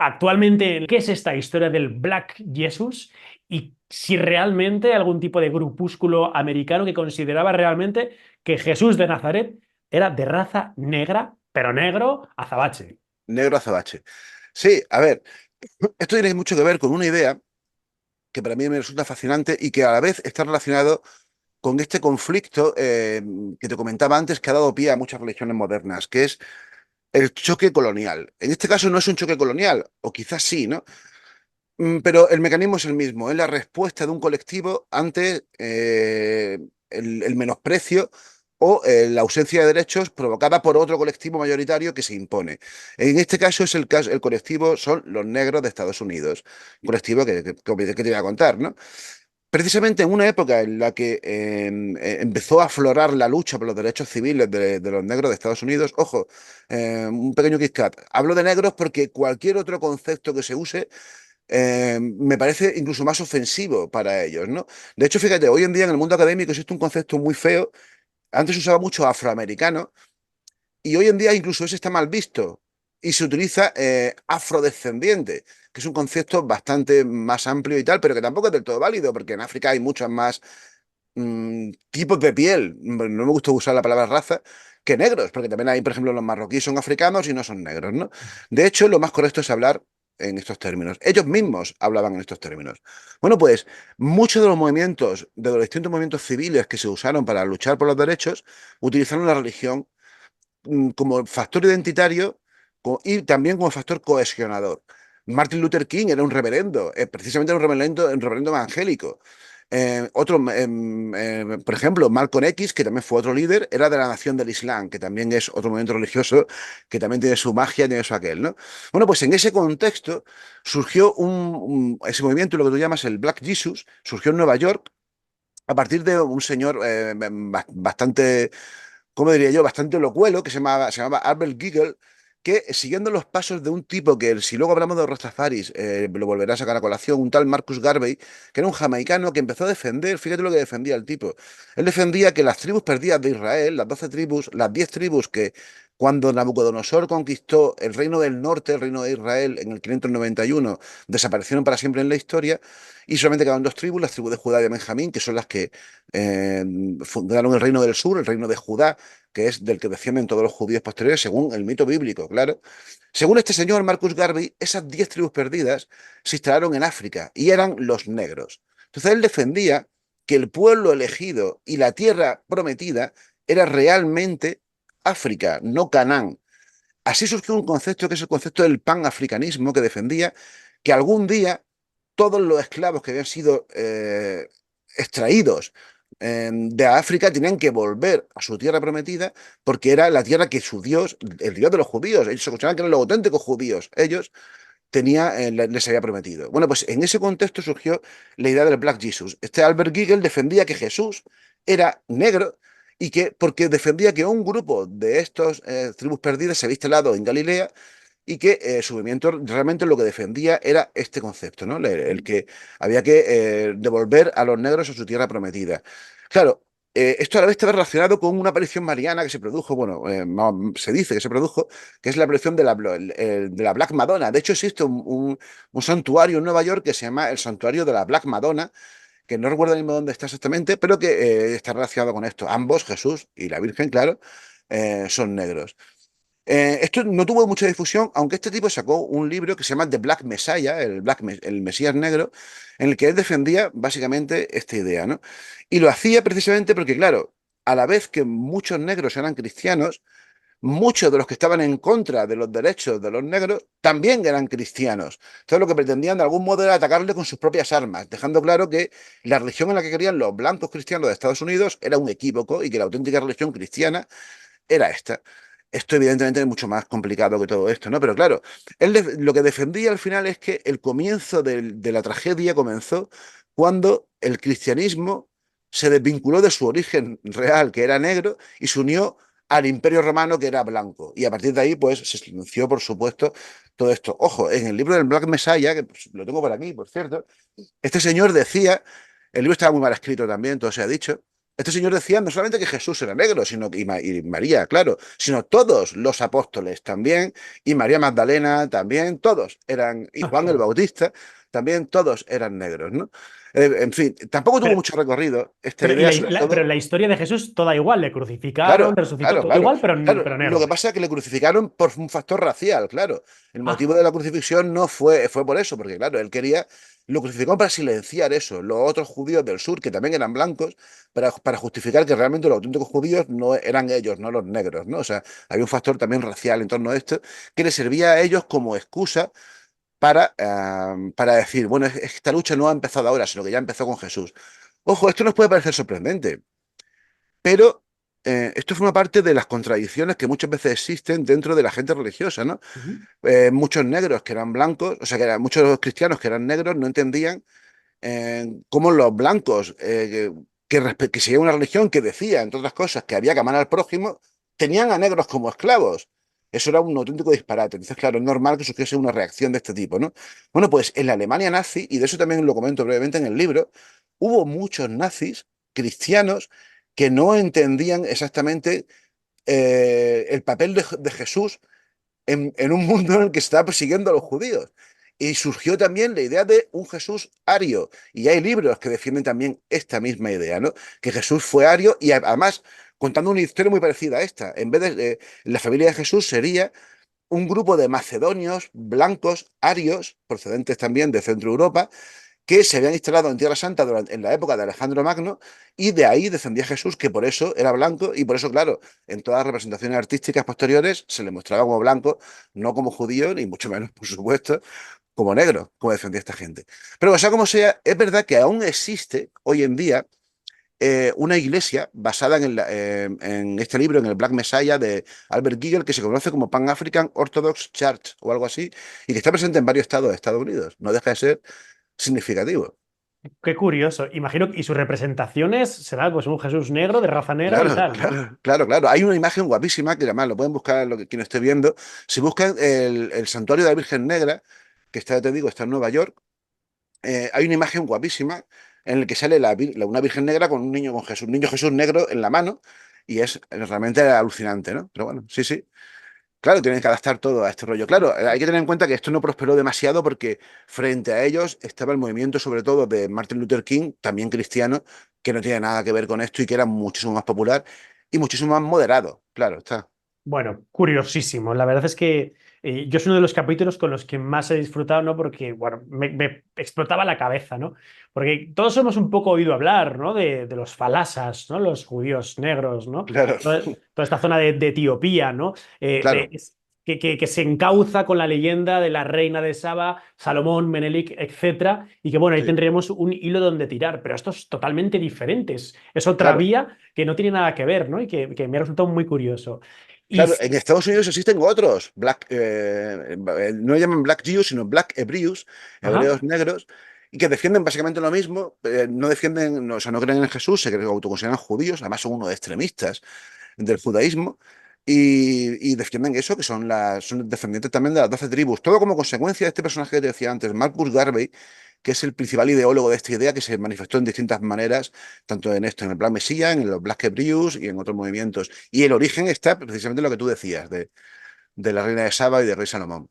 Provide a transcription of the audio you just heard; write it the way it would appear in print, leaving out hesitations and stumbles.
actualmente qué es esta historia del Black Jesus y si realmente algún tipo de grupúsculo americano que consideraba realmente que Jesús de Nazaret era de raza negra, pero negro azabache. Negro azabache. Sí, a ver, esto tiene mucho que ver con una idea que para mí me resulta fascinante y que a la vez está relacionado con este conflicto que te comentaba antes, que ha dado pie a muchas religiones modernas, que es el choque colonial. En este caso no es un choque colonial, o quizás sí, ¿no? Pero el mecanismo es el mismo, es la respuesta de un colectivo ante el menosprecio o la ausencia de derechos provocada por otro colectivo mayoritario que se impone. En este caso es el colectivo son los negros de Estados Unidos, un colectivo que te voy a contar, ¿no? Precisamente en una época en la que empezó a aflorar la lucha por los derechos civiles de los negros de Estados Unidos, ojo, un pequeño Kit Kat. Hablo de negros porque cualquier otro concepto que se use me parece incluso más ofensivo para ellos, ¿no? De hecho, fíjate, hoy en día en el mundo académico existe un concepto muy feo. Antes se usaba mucho afroamericano y hoy en día incluso ese está mal visto y se utiliza afrodescendiente, que es un concepto bastante más amplio y tal, pero que tampoco es del todo válido, porque en África hay muchos más tipos de piel. No me gusta usar la palabra raza, que negros, porque también hay, por ejemplo, los marroquíes son africanos y no son negros, ¿no? De hecho, lo más correcto es hablar en estos términos. Ellos mismos hablaban en estos términos. Bueno, pues muchos de los movimientos, de los distintos movimientos civiles que se usaron para luchar por los derechos, utilizaron la religión como factor identitario y también como factor cohesionador. Martin Luther King era un reverendo, precisamente era un reverendo evangélico. Por ejemplo, Malcolm X, que también fue otro líder, era de la Nación del Islam, que también es otro movimiento religioso que también tiene su magia, tiene su aquel, ¿no? Bueno, pues en ese contexto surgió ese movimiento, lo que tú llamas el Black Jesus, surgió en Nueva York a partir de un señor bastante, ¿cómo diría yo?, bastante locuelo, que se llamaba Albert Giggle, que siguiendo los pasos de un tipo que, si luego hablamos de los Rastafaris, lo volverá a sacar a colación, un tal Marcus Garvey, que era un jamaicano que empezó a defender, fíjate lo que defendía el tipo. Él defendía que las tribus perdidas de Israel, las 12 tribus, las 10 tribus que cuando Nabucodonosor conquistó el reino del norte, el reino de Israel, en el 591, desaparecieron para siempre en la historia, y solamente quedaron dos tribus, las tribus de Judá y de Benjamín, que son las que eh, fundaron el reino del sur, el reino de Judá, que es del que descienden todos los judíos posteriores, según el mito bíblico, claro. Según este señor Marcus Garvey, esas 10 tribus perdidas se instalaron en África y eran los negros. Entonces él defendía que el pueblo elegido y la tierra prometida era realmente África, no Canaán. Así surgió un concepto que es el concepto del panafricanismo, que defendía que algún día todos los esclavos que habían sido extraídos de África tenían que volver a su tierra prometida porque era la tierra que su Dios, el Dios de los judíos, ellos se consideraban que eran los auténticos judíos, ellos les había prometido. Bueno, pues en ese contexto surgió la idea del Black Jesus. Este Albert Giggle defendía que Jesús era negro y que, porque defendía que un grupo de estos tribus perdidas se había instalado en Galilea y que su movimiento realmente lo que defendía era este concepto, ¿no? El que había que devolver a los negros a su tierra prometida. Claro, esto a la vez estaba relacionado con una aparición mariana que se produjo, bueno, se dice que se produjo, que es la aparición de la Black Madonna. De hecho, existe un santuario en Nueva York que se llama el Santuario de la Black Madonna, que no recuerdo mismo dónde está exactamente, pero que está relacionado con esto. Ambos, Jesús y la Virgen, claro, son negros. Esto no tuvo mucha difusión, aunque este tipo sacó un libro que se llama The Black Messiah, el Mesías Negro, en el que él defendía básicamente esta idea, ¿no? Y lo hacía precisamente porque, claro, a la vez que muchos negros eran cristianos, muchos de los que estaban en contra de los derechos de los negros también eran cristianos. Entonces lo que pretendían de algún modo era atacarle con sus propias armas, dejando claro que la religión en la que querían los blancos cristianos de Estados Unidos era un equívoco y que la auténtica religión cristiana era esta. Esto evidentemente es mucho más complicado que todo esto, ¿no? Pero claro, lo que defendía al final es que el comienzo de la tragedia comenzó cuando el cristianismo se desvinculó de su origen real, que era negro, y se unió al Imperio Romano, que era blanco. Y a partir de ahí, pues, se silenció, por supuesto, todo esto. Ojo, en el libro del Black Messiah, que pues, lo tengo por aquí, por cierto, este señor decía, el libro estaba muy mal escrito también, todo se ha dicho, este señor decía no solamente que Jesús era negro, sino y María, claro, sino todos los apóstoles también, y María Magdalena también, todos eran, y Ah, Juan el Bautista también, todos eran negros, ¿no? En fin, tampoco tuvo Pero, mucho recorrido esta pero, idea, sobre pero todo. la historia de Jesús, toda igual, le crucificaron, Claro, resucitó, claro, todo claro, igual, claro. pero Lo que negro. pasa es que le crucificaron por un factor racial, claro. El Ah, motivo de la crucifixión no fue por eso, porque claro, él quería, lo crucificó para silenciar eso. Los otros judíos del sur, que también eran blancos, para justificar que realmente los auténticos judíos no eran ellos, no los negros, ¿no? O sea, había un factor también racial en torno a esto que les servía a ellos como excusa para decir, bueno, esta lucha no ha empezado ahora, sino que ya empezó con Jesús. Ojo, esto nos puede parecer sorprendente. Pero esto forma parte de las contradicciones que muchas veces existen dentro de la gente religiosa, ¿no? ujú. Muchos negros que eran blancos, o sea, que muchos cristianos que eran negros no entendían cómo los blancos que seguían una religión que decía, entre otras cosas, que había que amar al prójimo, tenían a negros como esclavos. Eso era un auténtico disparate. Entonces, claro, es normal que surgiese una reacción de este tipo, ¿no? Bueno, pues en la Alemania nazi, y de eso también lo comento brevemente en el libro, hubo muchos nazis cristianos que no entendían exactamente el papel de Jesús en un mundo en el que se estaba persiguiendo a los judíos. Y surgió también la idea de un Jesús ario. Y hay libros que defienden también esta misma idea, ¿no? Que Jesús fue ario y además contando una historia muy parecida a esta. En vez de la familia de Jesús sería un grupo de macedonios blancos, arios, procedentes también de Centro Europa, que se habían instalado en Tierra Santa en la época de Alejandro Magno, y de ahí descendía Jesús, que por eso era blanco, y por eso, claro, en todas las representaciones artísticas posteriores se le mostraba como blanco, no como judío, ni mucho menos, por supuesto, como negro, como defendía esta gente. Pero, o sea como sea, es verdad que aún existe hoy en día una iglesia basada en este libro, en el Black Messiah de Albert Giegel, que se conoce como Pan African Orthodox Church o algo así, y que está presente en varios estados de Estados Unidos. No deja de ser significativo. Qué curioso. Imagino, y sus representaciones será pues un Jesús negro, de raza negra y Claro, tal, ¿no? claro, claro, claro. Hay una imagen guapísima que además lo pueden buscar quien esté viendo. Si buscan el santuario de la Virgen Negra, que está, te digo, está en Nueva York, hay una imagen guapísima en la que sale una Virgen Negra con un niño con Jesús, un niño Jesús negro en la mano, y es realmente alucinante, ¿no? Pero bueno, sí, sí. Claro, tienen que adaptar todo a este rollo. Claro, hay que tener en cuenta que esto no prosperó demasiado porque frente a ellos estaba el movimiento, sobre todo, de Martin Luther King, también cristiano, que no tiene nada que ver con esto y que era muchísimo más popular y muchísimo más moderado. Claro, está. Bueno, curiosísimo. La verdad es que yo es uno de los capítulos con los que más he disfrutado, ¿no? Porque, bueno, me explotaba la cabeza, ¿no? Porque todos hemos un poco oído hablar, ¿no? De los falasas, ¿no? Los judíos negros, ¿no? Claro, Toda esta zona de Etiopía, ¿no? claro, Que se encauza con la leyenda de la reina de Saba, Salomón, Menelik, etcétera, y que, bueno, ahí sí, tendríamos un hilo donde tirar, pero esto es totalmente diferente. Es otra claro. vía que no tiene nada que ver, ¿no? Y que me ha resultado muy curioso. Y Claro, en Estados Unidos existen otros, no llaman Black Jews, sino Black Hebrews, ajá, hebreos negros, y que defienden básicamente lo mismo, no defienden, o sea, no creen en Jesús, se autoconsideran judíos, además son unos extremistas del judaísmo, y defienden eso, que son descendientes también de las 12 tribus. Todo como consecuencia de este personaje que te decía antes, Marcus Garvey, que es el principal ideólogo de esta idea, que se manifestó en distintas maneras, tanto en esto, en el Black Messiah, en los Black Hebrews y en otros movimientos. Y el origen está precisamente en lo que tú decías, de la reina de Saba y de rey Salomón.